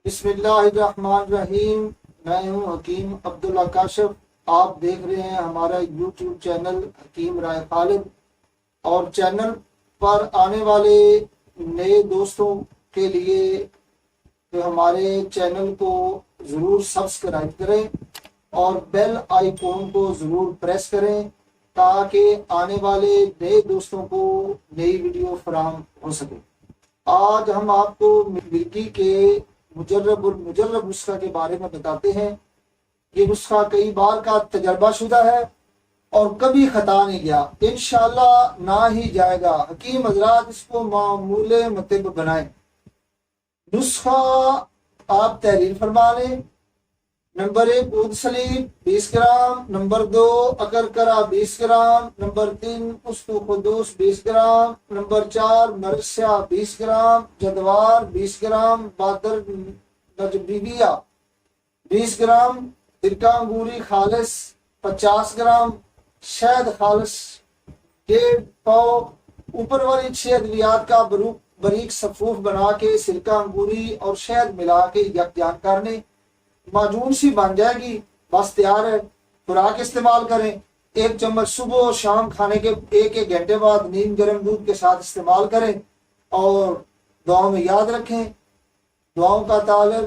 بسم اللہ الرحمن الرحیم۔ میں ہوں حکیم عبداللہ کاشف۔ آپ دیکھ رہے ہیں ہمارا یوٹیوب چینل حکیم رائے خالد، اور چینل پر آنے والے نئے دوستوں کے لیے کہ ہمارے چینل کو ضرور سبسکرائب کریں اور بیل آئیکن کو ضرور پریس کریں تاکہ آنے والے نئے دوستوں کو نئی ویڈیو فراہم ہو سکے۔ آج ہم آپ کو مرگی کے مجرب المجرب نسخہ کے بارے میں بتاتے ہیں۔ یہ نسخہ کئی بار کا تجربہ شدہ ہے اور کبھی خطا نہیں گیا، انشاءاللہ نہ ہی جائے گا۔ حکیم حضرات اس کو معمول مطب بنائیں۔ نسخہ آپ تحریر فرما لیں۔ نمبر 1 عود سلیب 20 گرام، نمبر 2 اکرکرا 20 گرام، نمبر 3 پست قدوس 20 گرام، نمبر 4 مرثیہ 20 گرام، جدوار 20 گرام، بادر نجبیبیہ 20 گرام، سرکہ انگوری خالص 50 گرام، شہد خالص 1.5 پاؤ۔ اوپر والی 6 ادویات کا باریک صفوف بنا کے سرکہ انگوری اور شہد ملا کے یکجا کر لیں۔ معجون سی بن جائے گی، بس تیار ہے۔ خوراک استعمال کریں۔ 1 چمچ صبح اور شام کھانے کے 1 گھنٹے بعد نیم گرم دودھ کے ساتھ استعمال کریں، اور دعاؤں میں یاد رکھیں۔ دعاؤں کا تعلق